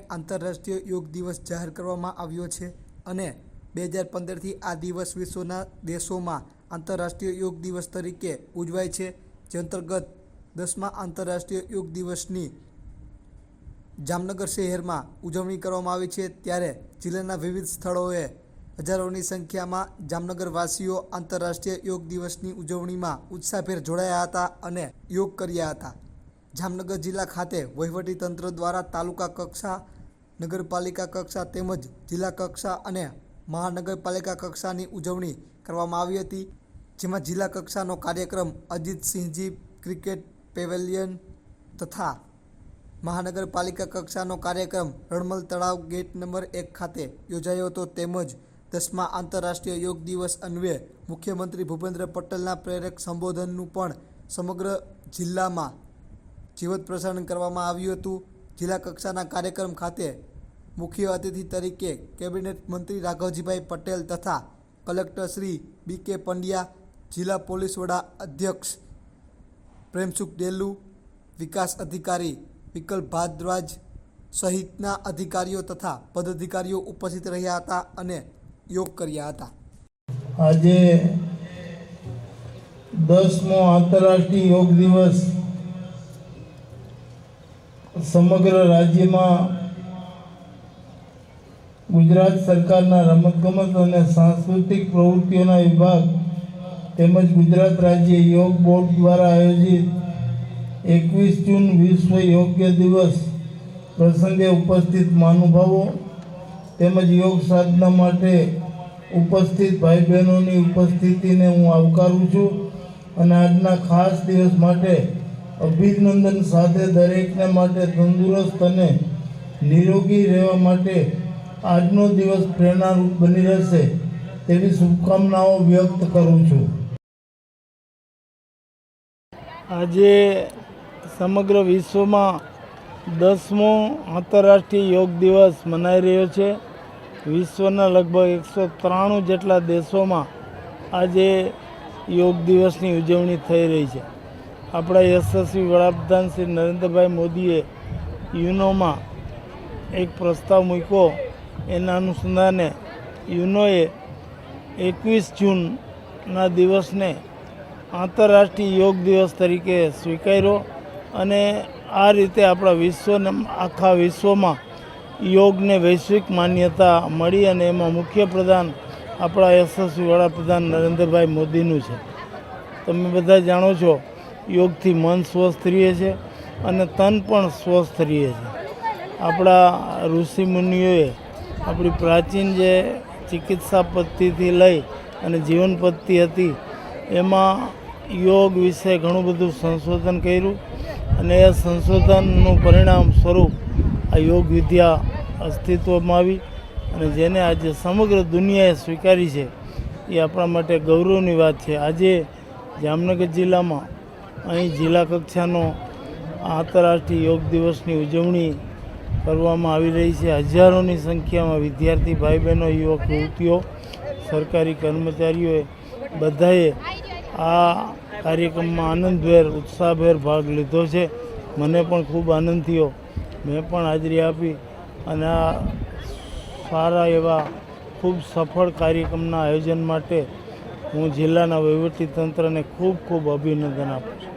આંતરરાષ્ટ્રીય યોગ દિવસ જાહેર કરવામાં આવ્યો છે અને 2015થી આ દિવસ વિશ્વના દેશોમાં આંતરરાષ્ટ્રીય યોગ દિવસ તરીકે ઉજવાય છે, જે અંતર્ગત 10મા આંતરરાષ્ટ્રીય યોગ દિવસની જામનગર શહેરમાં ઉજવણી કરવામાં આવી છે। ત્યારે જિલ્લાના વિવિધ સ્થળોએ હજારોની સંખ્યામાં જામનગરવાસીઓ આંતરરાષ્ટ્રીય યોગ દિવસની ઉજવણીમાં ઉત્સાહભેર જોડાયા હતા અને યોગ કર્યા હતા। જામનગર જિલ્લા ખાતે વહીવટીતંત્ર દ્વારા તાલુકા કક્ષા, નગરપાલિકા કક્ષા તેમજ જિલ્લા કક્ષા અને મહાનગરપાલિકા કક્ષાની ઉજવણી કરવામાં આવી હતી, જેમાં જિલ્લા કક્ષાનો કાર્યક્રમ અજીતસિંહજી ક્રિકેટ પેવેલિયન તથા મહાનગરપાલિકા કક્ષાનો કાર્યક્રમ રણમલ તળાવ ગેટ નંબર 1 ખાતે યોજાયો હતો। તેમજ 10મા આંતરરાષ્ટ્રીય યોગ દિવસ અન્વયે મુખ્યમંત્રી ભૂપેન્દ્ર પટેલના પ્રેરક સંબોધનનું પણ સમગ્ર જિલ્લામાં જીવંત પ્રસારણ કરવામાં આવ્યું હતું। જિલ્લા કક્ષાના કાર્યક્રમ ખાતે મુખ્ય અતિથિ તરીકે કેબિનેટ મંત્રી રાઘવજીભાઈ પટેલ તથા કલેક્ટર શ્રી બી.કે. પંડ્યા, જિલ્લા પોલીસ વડા અધ્યક્ષ પ્રેમસુખ ડેલુ, વિકાસ અધિકારી વિકલ્પ ભારદ્વાજ સહિતના અધિકારીઓ તથા પદાધિકારીઓ ઉપસ્થિત રહ્યા હતા અને યોગ કર્યા હતા। આજે 10મો આંતરરાષ્ટ્રીય યોગ દિવસ સમગ્ર રાજ્યમાં ગુજરાત સરકારના રમતગમત અને સાંસ્કૃતિક પ્રવૃત્તિઓના વિભાગ તેમજ ગુજરાત રાજ્ય યોગ બોર્ડ દ્વારા આયોજિત 21 જૂન વિશ્વ યોગ દિવસ પ્રસંગે ઉપસ્થિત મહાનુભાવો તેમજ યોગ સાધના માટે ઉપસ્થિત ભાઈ બહેનોની ઉપસ્થિતિને હું આવકારું છું અને આજના ખાસ દિવસ માટે અભિનંદન સાથે દરેકને માટે તંદુરસ્ત અને નિરોગી રહેવા માટે આજનો દિવસ પ્રેરણારૂપ બની રહેશે તેવી શુભકામનાઓ વ્યક્ત કરું છું। આજે સમગ્ર વિશ્વમાં 10મો આંતરરાષ્ટ્રીય યોગ દિવસ મનાઈ રહ્યો છે। વિશ્વના લગભગ 193 જેટલા દેશોમાં આજે યોગ દિવસની ઉજવણી થઈ રહી છે। આપણા યશસ્વી વડાપ્રધાન શ્રી નરેન્દ્રભાઈ મોદીએ યુનોમાં એક પ્રસ્તાવ મૂક્યો, એના અનુસંધાને યુનોએ 21 જૂનના દિવસને આંતરરાષ્ટ્રીય યોગ દિવસ તરીકે સ્વીકાર્યો અને આ રીતે આપણા આખા વિશ્વમાં યોગને વૈશ્વિક માન્યતા મળી અને એમાં મુખ્ય પ્રધાન આપણા યશસ્વી વડાપ્રધાન નરેન્દ્રભાઈ મોદીનું છે। તમે બધા જાણો છો, યોગથી મન સ્વસ્થ રહે છે અને તન પણ સ્વસ્થ રહે છે। આપણા ઋષિ મુનિઓએ આપણી પ્રાચીન જે ચિકિત્સા પદ્ધતિથી લઈ અને જીવન પદ્ધતિ હતી એમાં યોગ વિશે ઘણું બધું સંશોધન કર્યું અને એ સંશોધનનું પરિણામ સ્વરૂપ આ યોગ વિદ્યા અસ્તિત્વમાં આવી અને જેને આજે સમગ્ર દુનિયાએ સ્વીકારી છે એ આપણા માટે ગૌરવની વાત છે। આજે જામનગર જિલ્લામાં અહીં જિલ્લા કક્ષાનો આંતરરાષ્ટ્રીય યોગ દિવસની ઉજવણી કરવામાં આવી રહી છે। હજારોની સંખ્યામાં વિદ્યાર્થી ભાઈ બહેનો, યુવક યુવતીઓ, સરકારી કર્મચારીઓએ બધાએ આ કાર્યક્રમમાં આનંદભેર, ઉત્સાહભેર ભાગ લીધો છે। મને પણ ખૂબ આનંદ થયો, મેં પણ હાજરી આપી અને આ સારા એવા ખૂબ સફળ કાર્યક્રમના આયોજન માટે હું જિલ્લાના વહીવટીતંત્રને ખૂબ ખૂબ અભિનંદન આપું છું।